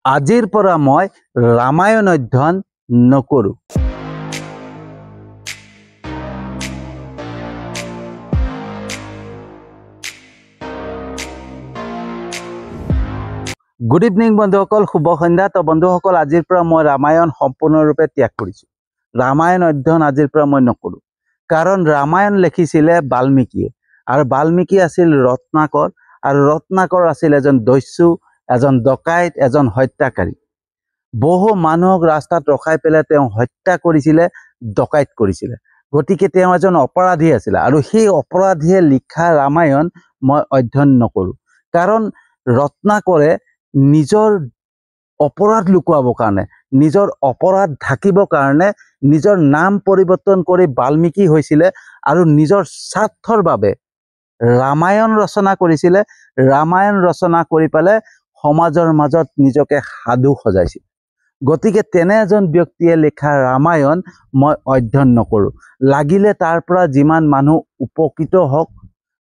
আজিৰ পৰা মই ৰামায়ণ অধ্যয়ন নকৰো। গুড ইভিনিং বন্ধুসকল, শুভ সন্ধ্যা। তো বন্ধুসকল, আজিৰ পৰা মই ৰামায়ণ সম্পূৰ্ণৰূপে ত্যাগ কৰিছোঁ। ৰামায়ণ অধ্যয়ন আজিৰ পৰা মই নকৰোঁ। কাৰণ ৰামায়ণ লিখিছিলে বাল্মীকিয়ে, আৰু বাল্মীকি আছিল ৰত্নাকৰ, আৰু ৰত্নাকৰ আছিল এজন দস্যু, এজন ডকাইত, এজন হত্যাকাৰী। বহু মানুহক ৰাস্তাত ৰখাই পেলাই তেওঁ হত্যা কৰিছিলে, ডকাইত কৰিছিলে। গতিকে তেওঁ এজন অপৰাধী আছিলে, আৰু সেই অপৰাধীয়ে লিখা ৰামায়ণ মই অধ্যয়ন নকৰোঁ। কাৰণ ৰত্নাকৰে নিজৰ অপৰাধ লুকুৱাবৰ কাৰণে, নিজৰ অপৰাধ ঢাকিবৰ কাৰণে নিজৰ নাম পৰিৱৰ্তন কৰি বাল্মীকি হৈছিলে, আৰু নিজৰ স্বাৰ্থৰ বাবে ৰামায়ণ ৰচনা কৰিছিলে। ৰামায়ণ ৰচনা কৰি পেলাই সমাজৰ মাজত নিজকে সাধু সজাইছিল। গতিকে তেনে এজন ব্যক্তিয়ে লিখা ৰামায়ণ মই অধ্যয়ন নকৰোঁ। লাগিলে তাৰ পৰা যিমান মানুহ উপকৃত হওক,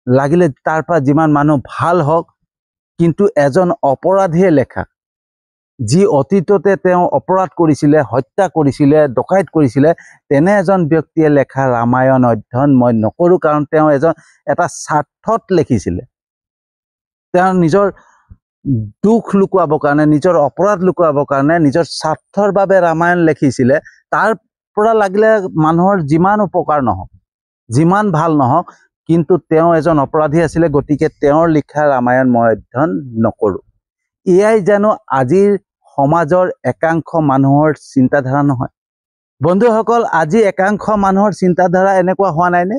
লাগিলে তাৰ পৰা যিমান মানুহ ভাল হওক, কিন্তু এজন অপৰাধীয়ে লেখা, যি অতীততে তেওঁ অপৰাধ কৰিছিলে, হত্যা কৰিছিলে, ডকাইত কৰিছিলে, তেনে এজন ব্যক্তিয়ে লেখা ৰামায়ণ অধ্যয়ন মই নকৰোঁ। কাৰণ তেওঁ এটা স্বাৰ্থত লিখিছিলে। তেওঁ নিজৰ দুখ লুকুৱাবৰ কাৰণে, নিজৰ অপৰাধ লুকুৱাবৰ কাৰণে, নিজৰ স্বাৰ্থৰ বাবে ৰামায়ণ লিখিছিলে। তাৰ পৰা লাগিলে মানুহৰ যিমান উপকাৰ নহওক, যিমান ভাল নহওক, কিন্তু তেওঁ এজন অপৰাধী আছিলে। গতিকে তেওঁৰ লিখা ৰামায়ণ মই অধ্যয়ন নকৰোঁ। এয়াই জানো আজিৰ সমাজৰ একাংশ মানুহৰ চিন্তাধাৰা নহয়? বন্ধুসকল, আজি একাংশ মানুহৰ চিন্তাধাৰা এনেকুৱা হোৱা নাইনে?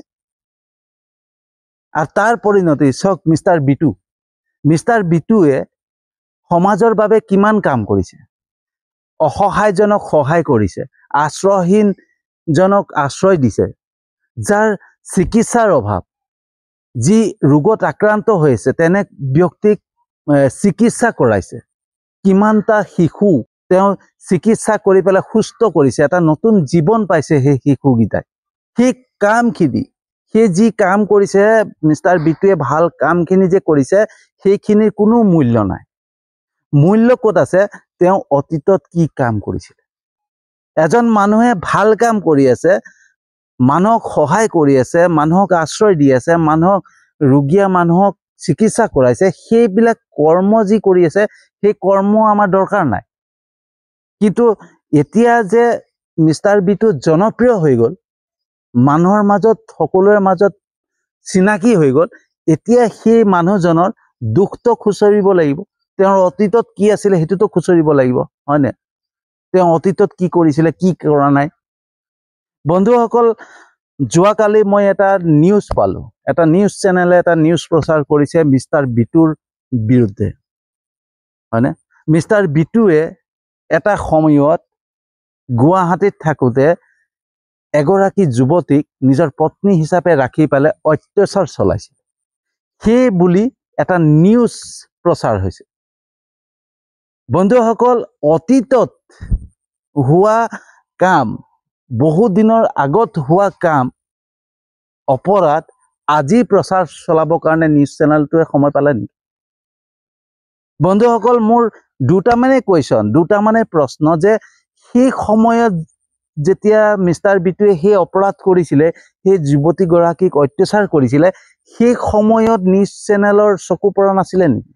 আৰু তাৰ পৰিণতি চাওক, মিষ্টাৰ বিটুৱে সমাজৰ বাবে কিমান কাম কৰিছে। অসহায়জনক সহায় কৰিছে, আশ্ৰয়হীনজনক আশ্ৰয় দিছে, যাৰ চিকিৎসাৰ অভাৱ, যি ৰোগত আক্ৰান্ত হৈছে তেনে ব্যক্তিক চিকিৎসা কৰাইছে। কিমানটা শিশু তেওঁ চিকিৎসা কৰি পেলাই সুস্থ কৰিছে, এটা নতুন জীৱন পাইছে সেই শিশুকেইটাই। সেই কামখিনি, সেই যি কাম কৰিছে মিষ্টাৰ বিটুৱে, ভাল কামখিনি যে কৰিছে, সেইখিনিৰ কোনো মূল্য নাই। মূল্য ক'ত আছে? তেওঁ অতীতত কি কাম কৰিছিলে। এজন মানুহে ভাল কাম কৰি আছে, মানুহক সহায় কৰি আছে, মানুহক আশ্ৰয় দি আছে, ৰোগীয়া মানুহক চিকিৎসা কৰাইছে, সেইবিলাক কৰ্ম যি কৰি আছে, সেই কৰ্ম আমাৰ দৰকাৰ নাই। কিন্তু এতিয়া যে মিষ্টাৰ বিটু জনপ্ৰিয় হৈ গ'ল, মানুহৰ মাজত, সকলোৰে মাজত চিনাকি হৈ গ'ল, এতিয়া সেই মানুহজনৰ দুখটো খুচৰিব লাগিব। তেওঁৰ অতীতত কি আছিলে সেইটোতো খুচৰিব লাগিব, হয়নে? তেওঁ অতীতত কি কৰিছিলে, কি কৰা নাই। বন্ধুসকল, যোৱাকালি মই এটা নিউজ পালোঁ। এটা নিউজ চেনেলে এটা নিউজ প্ৰচাৰ কৰিছে মিষ্টাৰ বিটুৰ বিৰুদ্ধে, হয়নে? মিষ্টাৰ বিটুৱে এটা সময়ত গুৱাহাটীত থাকোঁতে এগৰাকী যুৱতীক নিজৰ পত্নী হিচাপে ৰাখি পেলাই অত্যাচাৰ চলাইছিল, সেই বুলি এটা নিউজ প্ৰচাৰ হৈছে। বন্ধুসকল, অতীতত হোৱা কাম, বহু দিনৰ আগত হোৱা কাম, অপৰাধ আজি প্ৰচাৰ চলাবৰ কাৰণে নিউজ চেনেলটোৱে সময় পালে নেকি? বন্ধুসকল, মোৰ দুটামানে প্ৰশ্ন, যে সেই সময়ত যেতিয়া মিষ্টাৰ বিটুৱে সেই অপৰাধ কৰিছিলে, সেই যুৱতীগৰাকীক অত্যাচাৰ কৰিছিলে, সেই সময়ত নিউজ চেনেলৰ চকু পৰা নাছিলে নেকি?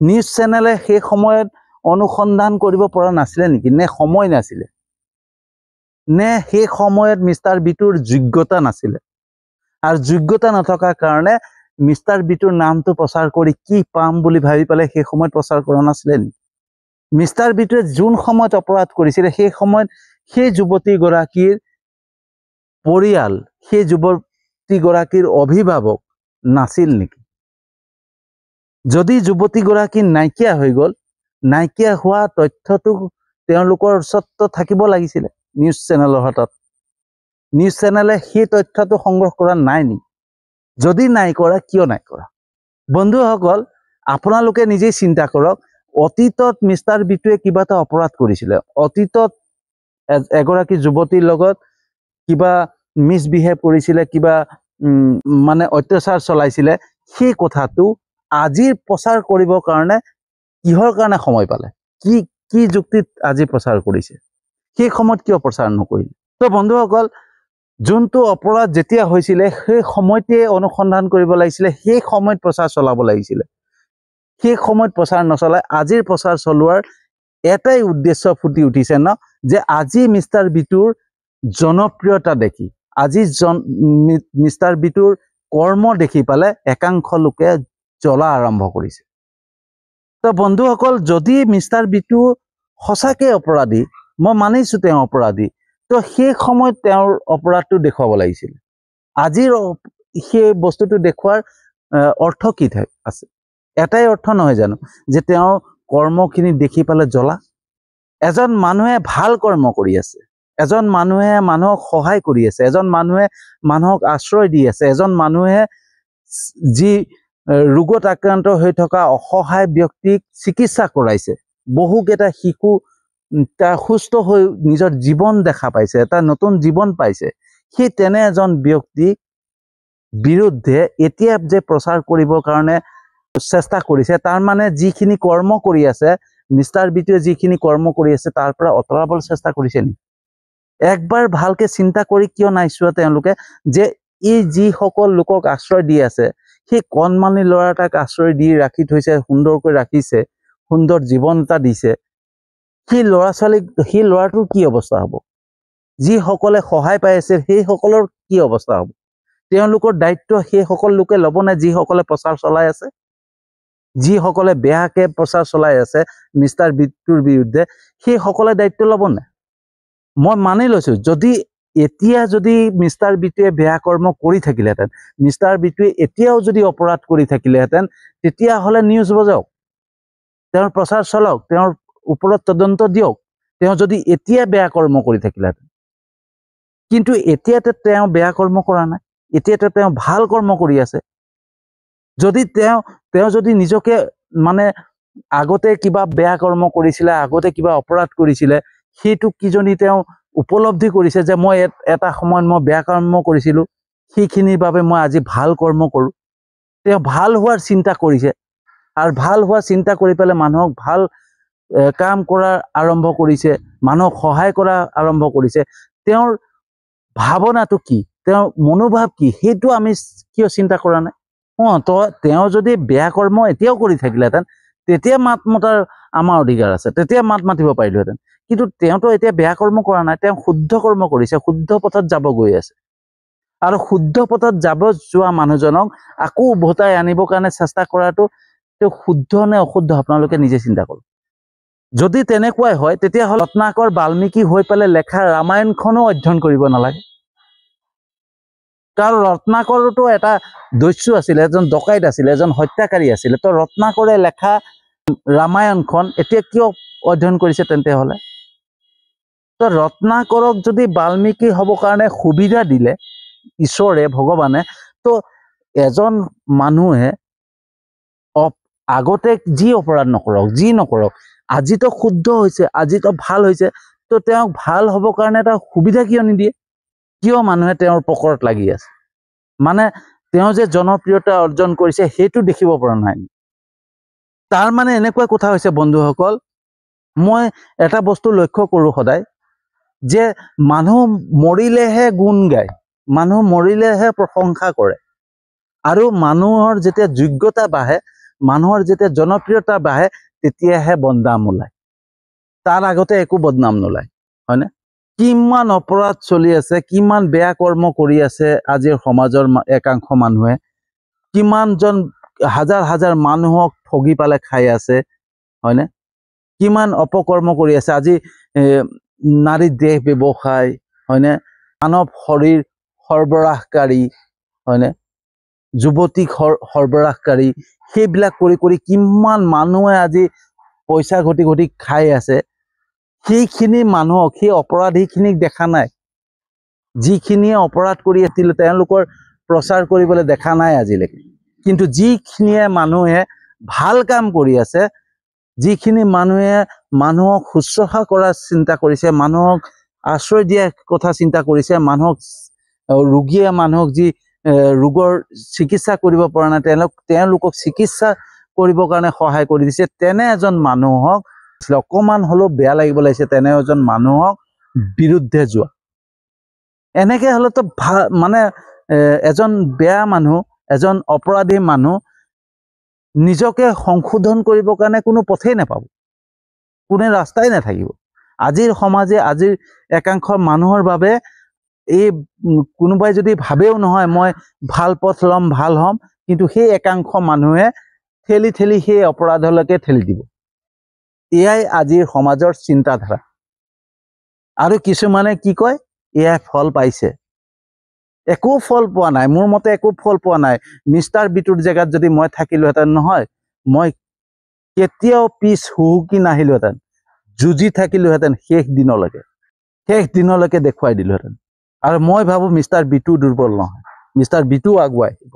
নিউজ চেনেলে সেই সময়ত অনুসন্ধান কৰিব পৰা নাছিলে নেকি? নে সময় নাছিলে? নে সেই সময়ত মিষ্টাৰ বিটুৰ যোগ্যতা নাছিলে? আৰু যোগ্যতা নথকাৰ কাৰণে মিষ্টাৰ বিটুৰ নামটো প্ৰচাৰ কৰি কি পাম বুলি ভাবি পেলাই সেই সময়ত প্ৰচাৰ কৰা নাছিলে নেকি? মিষ্টাৰ বিটুৱে যোন সময়ত অপৰাধ কৰিছিলে, সেই সময়ত সেই যুৱতীগৰাকীৰ পৰিয়াল, সেই যুৱতীগৰাকীৰ অভিভাৱক নাছিল নেকি? যদি যুৱতীগৰাকী নাইকিয়া হৈ গ'ল, নাইকিয়া হোৱা তথ্যটো তেওঁলোকৰ ওচৰত থাকিব লাগিছিলে নিউজ চেনেলৰ হাতত। নিউজ চেনেলে সেই তথ্যটো সংগ্ৰহ কৰা নাই নেকি? যদি নাই কৰা, কিয় নাই কৰা? বন্ধুসকল, আপোনালোকে নিজেই চিন্তা কৰক। অতীতত মিষ্টাৰ বিটুৱে কিবা এটা অপৰাধ কৰিছিলে, অতীতত এগৰাকী যুৱতীৰ লগত কিবা মিছবিহেভ কৰিছিলে, কিবা মানে অত্যাচাৰ চলাইছিলে, সেই কথাটো আজি প্ৰচাৰ কৰিবৰ কাৰণে কিহৰ কাৰণে সময় পালে, কি কি যুক্তিত আজি প্ৰচাৰ কৰিছে, সেই সময়ত কিয় প্ৰচাৰ নকৰিলে? তো বন্ধুসকল, যোনটো অপৰাধ যেতিয়া হৈছিলে সেই সময়তে অনুসন্ধান কৰিব লাগিছিলে, সেই সময়ত প্ৰচাৰ চলাব লাগিছিলে। সেই সময়ত প্ৰচাৰ নচলাই আজিৰ প্ৰচাৰ চলোৱাৰ এটাই উদ্দেশ্য ফুটি উঠিছে ন, যে আজি মিষ্টাৰ বিটুৰ জনপ্ৰিয়তা দেখি, আজি মিষ্টাৰ বিটুৰ কৰ্ম দেখি পালে একাংশ লোকে জ্বলা আৰম্ভ কৰিছে। তো বন্ধুসকল, যদি মিষ্টাৰ বিটু সঁচাকে অপৰাধী, মই মানিছো তেওঁ অপৰাধী, তো সেই সময়ত তেওঁৰ অপৰাধটো দেখুৱাব লাগিছিল। আজিৰ সেই বস্তুটো দেখুৱাৰ অৰ্থ কি আছে? এটাই অৰ্থ নহয় জানো, যে তেওঁৰ কৰ্মখিনি দেখি পালে জ্বলা? এজন মানুহে ভাল কৰ্ম কৰি আছে, এজন মানুহে মানুহক সহায় কৰি আছে, এজন মানুহে মানুহক আশ্ৰয় দি আছে, এজন মানুহে যি ৰোগত আক্ৰান্ত হৈ থকা অসহায় ব্যক্তিক চিকিৎসা কৰাইছে, বহুকেইটা শিশু তাৰ সুস্থ হৈ নিজৰ জীৱন দেখা পাইছে, এটা নতুন জীৱন পাইছে, সেই তেনে এজন ব্যক্তিক বিৰুদ্ধে এতিয়া যে প্ৰচাৰ কৰিবৰ কাৰণে চেষ্টা কৰিছে, তাৰ মানে যিখিনি কৰ্ম কৰি আছে মিষ্টাৰ বিটুৱে, যিখিনি কৰ্ম কৰি আছে তাৰ পৰা আঁতৰাবলৈ চেষ্টা কৰিছে নেকি? একবাৰ ভালকে চিন্তা কৰি কিয় নাই চোৱা তেওঁলোকে, যে এই যিসকল লোকক আশ্ৰয় দি আছে, সেই কণমানি ল'ৰা এটাক আশ্ৰয় দি ৰাখি থৈছে, সুন্দৰকৈ ৰাখিছে, সুন্দৰ জীৱন এটা দিছে, সেই ল'ৰা ছোৱালীক, সেই ল'ৰাটোৰ কি অৱস্থা হ'ব? যিসকলে সহায় পাই আছে সেইসকলৰ কি অৱস্থা হ'ব? তেওঁলোকৰ দায়িত্ব সেইসকল লোকে ল'ব নে যিসকলে প্ৰচাৰ চলাই আছে? যিসকলে বেয়াকে প্ৰচাৰ চলাই আছে মিষ্টাৰ বিটুৰ বিৰুদ্ধে, সেইসকলে দায়িত্ব ল'ব নে? মই মানি লৈছো, যদি এতিয়া যদি মিষ্টাৰ বিটুৱে বেয়া কৰ্ম কৰি থাকিলেহেঁতেন, মিষ্টাৰ বিটুৱে এতিয়াও যদি অপৰাধ কৰি থাকিলেহেঁতেন, তেতিয়াহ'লে নিউজ বজাওক, তেওঁৰ প্ৰচাৰ চলাওক, তেওঁৰ ওপৰত তদন্ত দিয়ক, তেওঁ যদি এতিয়া বেয়া কৰ্ম কৰি থাকিলেহেঁতেন। কিন্তু এতিয়াতে তেওঁ বেয়া কৰ্ম কৰা নাই, এতিয়াতে তেওঁ ভাল কৰ্ম কৰি আছে। যদি তেওঁ যদি নিজকে মানে আগতে কিবা বেয়া কৰ্ম কৰিছিলে, আগতে কিবা অপৰাধ কৰিছিলে, সেইটো কিজনী তেওঁ উপলব্ধি কৰিছে যে মই এটা সময়ত মই বেয়া কৰ্ম কৰিছিলো, সেইখিনিৰ বাবে মই আজি ভাল কৰ্ম কৰোঁ। তেওঁ ভাল হোৱাৰ চিন্তা কৰিছে, আৰু ভাল হোৱা চিন্তা কৰি পেলাই মানুহক ভাল কাম কৰা আৰম্ভ কৰিছে, মানুহক সহায় কৰা আৰম্ভ কৰিছে। তেওঁৰ ভাৱনাটো কি, তেওঁৰ মনোভাৱ কি, সেইটো আমি কিয় চিন্তা কৰা নাই? তো তেওঁ যদি বেয়া কৰ্ম এতিয়াও কৰি থাকিলেহেঁতেন, তেতিয়া মাত মতাৰ আমাৰ অধিকাৰ আছে, তেতিয়া মাত মাতিব পাৰিলোহেঁতেন। কিন্তু তেওঁতো এতিয়া বেয়া কৰ্ম কৰা নাই, তেওঁ শুদ্ধ কৰ্ম কৰিছে, শুদ্ধ পথত যাব গৈ আছে। আৰু শুদ্ধ পথত যাব যোৱা মানুহজনক আকৌ উভতাই আনিবৰ কাৰণে চেষ্টা কৰাটো তেওঁ শুদ্ধ নে অশুদ্ধ আপোনালোকে নিজে চিন্তা কৰক। যদি তেনেকুৱাই হয়, তেতিয়াহ'লে ৰত্নাকৰ বাল্মীকি হৈ পেলাই লেখা ৰামায়ণখনো অধ্যয়ন কৰিব নালাগে। কাৰণ ৰত্নাকৰতো এটা দস্যু আছিলে, এজন ডকাইত আছিলে, এজন হত্যাকাৰী আছিলে। তো ৰত্নাকৰে লেখা ৰামায়ণখন এতিয়া কিয় অধ্যয়ন কৰিছে তেন্তে হ'লে? তো ৰত্নাকৰক যদি বাল্মীকি হ'ব কাৰণে সুবিধা দিলে ঈশ্বৰে, ভগৱানে, তো এজন মানুহে আগতে যি অপৰাধ নকৰক, যি নকৰক, আজিতো শুদ্ধ হৈছে, আজিতো ভাল হৈছে, তো তেওঁক ভাল হ'বৰ কাৰণে এটা সুবিধা কিয় নিদিয়ে? কিয় মানুহে তেওঁৰ পকৰত লাগি আছে? মানে তেওঁ যে জনপ্ৰিয়তা অৰ্জন কৰিছে সেইটো দেখিব পৰা নাই। তাৰ মানে এনেকুৱা কথা হৈছে বন্ধুসকল, মই এটা বস্তু লক্ষ্য কৰোঁ সদায়, যে মানুহ মৰিলেহে গুণ গায়, মানুহ মৰিলেহে প্ৰশংসা কৰে, আৰু মানুহৰ যেতিয়া যোগ্যতা বাঢ়ে, মানুহৰ যেতিয়া জনপ্ৰিয়তা বাঢ়ে, তেতিয়াহে বদনাম ওলায়, তাৰ আগতে একো বদনাম নোলায়, হয়নে? কিমান অপৰাধ চলি আছে, কিমান বেয়া কৰ্ম কৰি আছে আজিৰ সমাজৰ একাংশ মানুহে, কিমানজন হাজাৰ হাজাৰ মানুহক ঠগি পেলাই খাই আছে, হয়নে? কিমান অপকৰ্ম কৰি আছে। আজি নাৰী দেহ ব্যৱসায়, হয়নে? মানৱ শৰীৰ সৰবৰাহকাৰী, হয়নে? যুৱতীক সৰবৰাহকাৰী, সেইবিলাক কৰি কৰি কিমান মানুহে আজি পইচা ঘটি ঘটি খাই আছে। সেইখিনি মানুহক, সেই অপৰাধীখিনিক দেখা নাই। যিখিনিয়ে অপৰাধ কৰি আছিল তেওঁলোকৰ প্ৰচাৰ কৰিবলৈ দেখা নাই আজিলৈকে। কিন্তু যিখিনিয়ে মানুহে ভাল কাম কৰি আছে, যিখিনি মানুহে মানুহক শুশ্ৰূষা কৰাৰ চিন্তা কৰিছে, মানুহক আশ্ৰয় দিয়াৰ কথা চিন্তা কৰিছে, মানুহক ৰোগীয়ে মানুহক যি ৰোগৰ চিকিৎসা কৰিব পৰা নাই তেওঁলোকক চিকিৎসা কৰিবৰ কাৰণে সহায় কৰি দিছে তেনে এজন মানুহক অকমান হলেও বেয়া লাগিব লাগিছে তেনে এজন মানুহক বিৰুদ্ধে যোৱা এনেকে হলেতো মানে এজন বেয়া মানুহ এজন অপৰাধী মানুহ নিজকে সংশোধন কৰিবৰ কাৰণে কোনো পথেই নাপাব কোনে ৰাস্তাই নাথাকিব আজিৰ সমাজে আজিৰ একাংশ মানুহৰ বাবে এই কোনোবাই যদি ভাবেও নহয় মই ভাল পথ ল'ম ভাল হ'ম কিন্তু সেই একাংশ মানুহে ঠেলি ঠেলি সেই অপৰাধলৈকে ঠেলি দিব এয়াই আজিৰ সমাজৰ চিন্তাধাৰা আৰু কিছুমানে কি কয় এয়াই ফল পাইছে একো ফল পোৱা নাই মোৰ মতে একো ফল পোৱা নাই মিষ্টাৰ বিটুৰ জেগাত যদি মই থাকিলোহেঁতেন নহয় মই কেতিয়াও পিছ হুহুকি নাহিলোহেঁতেন যুঁজি থাকিলোহেঁতেন শেষ দিনলৈকে দেখুৱাই দিলোহেঁতেন আৰু মই ভাবো মিষ্টাৰ বিটু দুৰ্বল নহয় মিষ্টাৰ বিটু আগুৱাই আহিব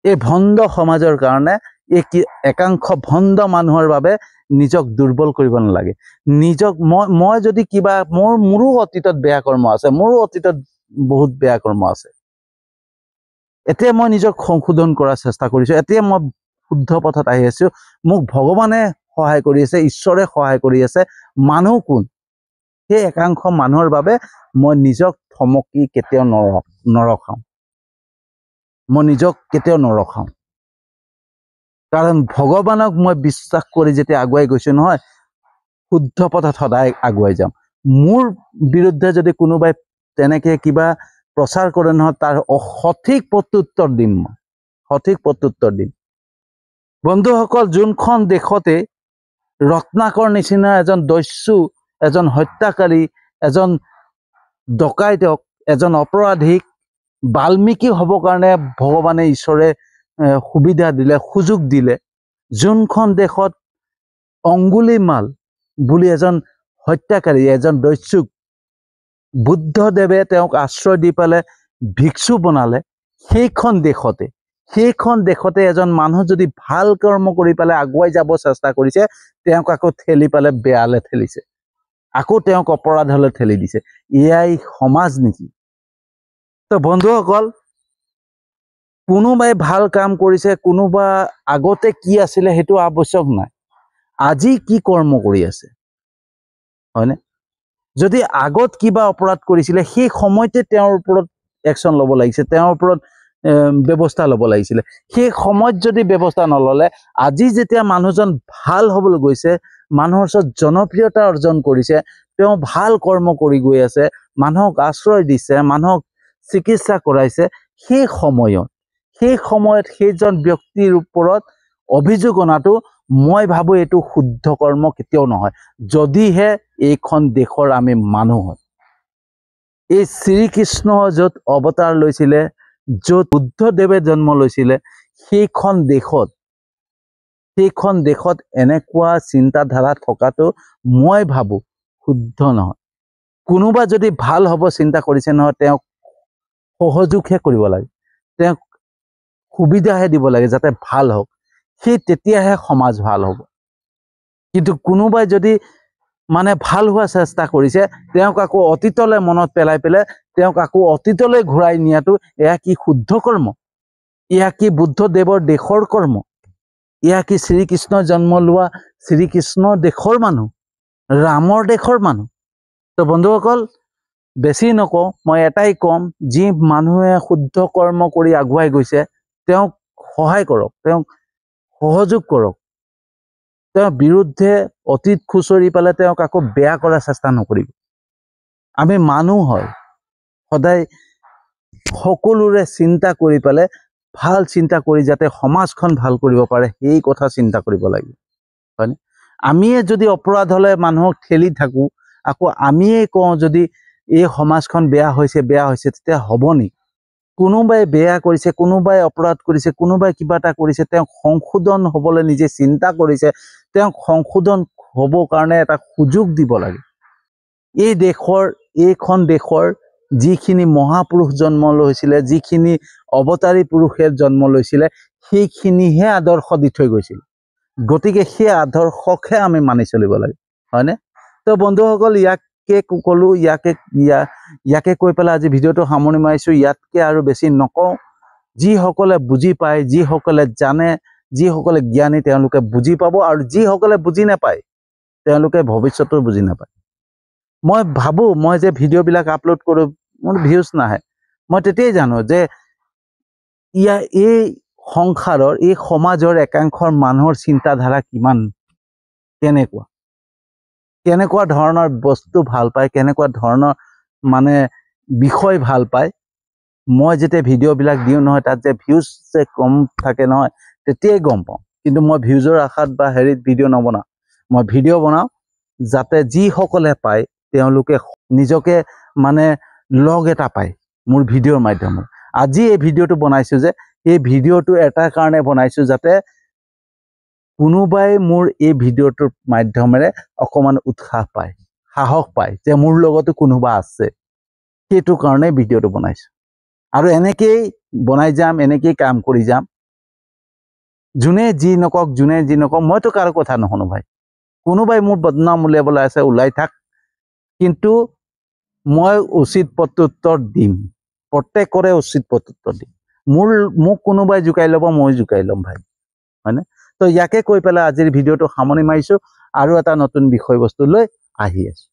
এই ভণ্ড সমাজৰ কাৰণে এই একাংশ ভণ্ড মানুহৰ বাবে নিজক দুৰ্বল কৰিব নালাগে নিজক মই যদি কিবা মোৰো অতীতত বেয়া কৰ্ম আছে মোৰো অতীতত বহুত বেয়া কৰ্ম আছে এতিয়া মই নিজক সংশোধন কৰাৰ চেষ্টা কৰিছো এতিয়া মই শুদ্ধ পথত আহি আছো মোক ভগৱানে সহায় কৰি আছে ঈশ্বৰে সহায় কৰি আছে মানুহ কোন সেই একাংশ মানুহৰ বাবে মই নিজক থমকি কেতিয়াও নৰখাও মই নিজক কেতিয়াও নৰখাও কাৰণ ভগৱানক মই বিশ্বাস কৰি যেতিয়া আগুৱাই গৈছো নহয় শুদ্ধ পথত সদায় আগুৱাই যাম মোৰ বিৰুদ্ধে যদি কোনোবাই তেনেকে কিবা প্ৰচাৰ কৰে নহয় তাৰ সঠিক প্ৰত্যুত্তৰ দিম মই সঠিক প্ৰত্যুত্তৰ দিম বন্ধুসকল যোনখন দেশতে ৰত্নাকৰ নিচিনা এজন দস্যু এজন হত্যাকাৰী এজন ডকাইতক এজন অপৰাধীক বাল্মীকি হ'ব কাৰণে ভগৱানে ঈশ্বৰে সুবিধা দিলে সুযোগ দিলে যোনখন দেশত অঙ্গুলিমাল বুলি এজন হত্যাকাৰী এজন দস্যুক বুদ্ধদেৱে তেওঁক আশ্ৰয় দি পেলে ভিক্ষু বনালে সেইখন দেশতে এজন মানুহ যদি ভাল কৰ্ম কৰি পেলে আগুৱাই যাব চেষ্টা কৰিছে তেওঁক আকৌ ঠেলি পেলে বেয়ালে ঠেলিছে আকৌ তেওঁক অপৰাধলৈ ঠেলি দিছে এয়াই সমাজ নেকি তো বন্ধুসকল কোনোবাই ভাল কাম কৰিছে কোনোবা আগতে কি আছিলে সেইটো আৱশ্যক নাই আজি কি কৰ্ম কৰি আছে হয়নে যদি আগত কিবা অপৰাধ কৰিছিলে সেই সময়তে তেওঁৰ ওপৰত একশন ল'ব লাগিছে তেওঁৰ ওপৰত ব্যৱস্থা ল'ব লাগিছিলে সেই সময়ত যদি ব্যৱস্থা নললে আজি যেতিয়া মানুহজন ভাল হ'বলৈ গৈছে মানুহৰ ওচৰত জনপ্ৰিয়তা অৰ্জন কৰিছে তেওঁ ভাল কৰ্ম কৰি গৈ আছে মানুহক আশ্ৰয় দিছে মানুহক চিকিৎসা কৰাইছে সেই সময়ত সেইজন ব্যক্তিৰ ওপৰত অভিযোগ অনাটো মই ভাবো এইটো শুদ্ধ কৰ্ম কেতিয়াও নহয় যদিহে এইখন দেশৰ আমি মানুহ হয় এই শ্ৰীকৃষ্ণ য'ত অৱতাৰ লৈছিলে য'ত বুদ্ধদেৱে জন্ম লৈছিলে সেইখন দেশত এনেকুৱা চিন্তাধাৰা থকাটো মই ভাবো শুদ্ধ নহয় কোনোবা যদি ভাল হ'ব চিন্তা কৰিছে নহয় তেওঁক সহযোগহে কৰিব লাগে তেওঁক সুবিধাহে দিব লাগে যাতে ভাল হওক সেই তেতিয়াহে সমাজ ভাল হ'ব কিন্তু কোনোবাই যদি মানে ভাল হোৱা চেষ্টা কৰিছে তেওঁক আকৌ অতীতলৈ মনত পেলাই তেওঁক আকৌ অতীতলৈ ঘূৰাই নিয়াটো এয়া কি শুদ্ধ কৰ্ম এয়া কি বুদ্ধদেৱৰ দেশৰ কৰ্ম এয়া কি শ্ৰীকৃষ্ণ জন্ম লোৱা শ্ৰীকৃষ্ণ দেশৰ মানুহ ৰামৰ দেশৰ মানুহ তো বন্ধুসকল বেছি নকওঁ মই এটাই কম যি মানুহে শুদ্ধ কৰ্ম কৰি আগুৱাই গৈছে তেওঁক সহায় কৰক তেওঁক সহযোগ কৰক তেওঁৰ বিৰুদ্ধে অতীত খুচৰি পেলাই তেওঁক আকৌ বেয়া কৰাৰ চেষ্টা নকৰিব আমি মানুহ হয় সদায় সকলোৰে চিন্তা কৰি পেলাই ভাল চিন্তা কৰি যাতে সমাজখন ভাল কৰিব পাৰে সেই কথা চিন্তা কৰিব লাগিব হয়নে আমিয়ে যদি অপৰাধ হলে মানুহক ঠেলি থাকো আকৌ আমিয়ে কওঁ যদি এই সমাজখন বেয়া হৈছে তেতিয়া হ'ব নেকি কোনোবাই বেয়া কৰিছে কোনোবাই অপৰাধ কৰিছে কোনোবাই কিবা এটা কৰিছে তেওঁক সংশোধন হ'বলৈ নিজে চিন্তা কৰিছে তেওঁক সংশোধন হ'ব কাৰণে এটা সুযোগ দিব লাগে এইখন দেশৰ যিখিনি মহাপুৰুষ জন্ম লৈছিলে যিখিনি অৱতাৰী পুৰুষে জন্ম লৈছিলে সেইখিনিহে আদৰ্শ দি থৈ গৈছিল গতিকে সেই আদৰ্শকহে আমি মানি চলিব লাগে হয়নে তো বন্ধুসকল ইয়াকে ক'লো ইয়াকে কৈ পেলাই আজি ভিডিঅ'টো সামৰণি মাৰিছো ইয়াতকে আৰু বেছি নকওঁ যিসকলে বুজি পায় যিসকলে জানে যিসকলে জ্ঞানী তেওঁলোকে বুজি পাব, আৰু যিসকলে বুজি নাপায় তেওঁলোকে ভৱিষ্যতো বুজি নাপায়। মই ভাবোঁ মই যে ভিডিঅ'বিলাক আপলোড কৰোঁ, মোৰ ভিউজ নাহে, মই তেতিয়াই জানো যে এই সংসাৰৰ, এই সমাজৰ একাংশৰ মানুহৰ চিন্তাধাৰা কেনেকুৱা ধৰণৰ বস্তু ভাল পায়, কেনেকুৱা ধৰণৰ মানে বিষয় ভাল পায়। মই যেতিয়া ভিডিঅ'বিলাক দিওঁ নহয়, তাত যে ভিউজ যে কম থাকে নহয়, তেতিয়াই গম পাওঁ। কিন্তু মই ভিউজৰ আশাত বা হেৰিত ভিডিঅ' নবনাওঁ। মই ভিডিঅ' বনাওঁ যাতে যিসকলে পায় তেওঁলোকে নিজকে মানে লগ এটা পায় মোৰ ভিডিঅ'ৰ মাধ্যমত। আজি এই ভিডিঅ'টো বনাইছোঁ যে এই ভিডিঅ'টো এটা কাৰণে বনাইছোঁ যাতে কোনোবাই মোৰ এই ভিডিঅ'টোৰ মাধ্যমেৰে অকণমান উৎসাহ পায়, সাহস পায় যে মোৰ লগতো কোনোবা আছে। সেইটো কাৰণে ভিডিঅ'টো বনাইছোঁ, আৰু এনেকেই বনাই যাম, এনেকেই কাম কৰি যাম। যোনে যি নকওক, মইতো কাৰো কথা নুশুনো ভাই। কোনোবাই মোৰ বদনাম উলিয়াবলৈ আছে, ওলাই থাক, কিন্তু মই উচিত প্ৰত্যুত্তৰ দিম। প্ৰত্যেকৰে উচিত প্ৰত্যুত্তৰ দিম। মোক কোনোবাই জোকাই ল'ব, মই জোকাই ল'ম ভাই, হয়নে? তো ইয়াকে কৈ পেলাই আজিৰ ভিডিঅ'টো সামৰণি মাৰিছোঁ, আৰু এটা নতুন বিষয়বস্তু লৈ আহি আছোঁ।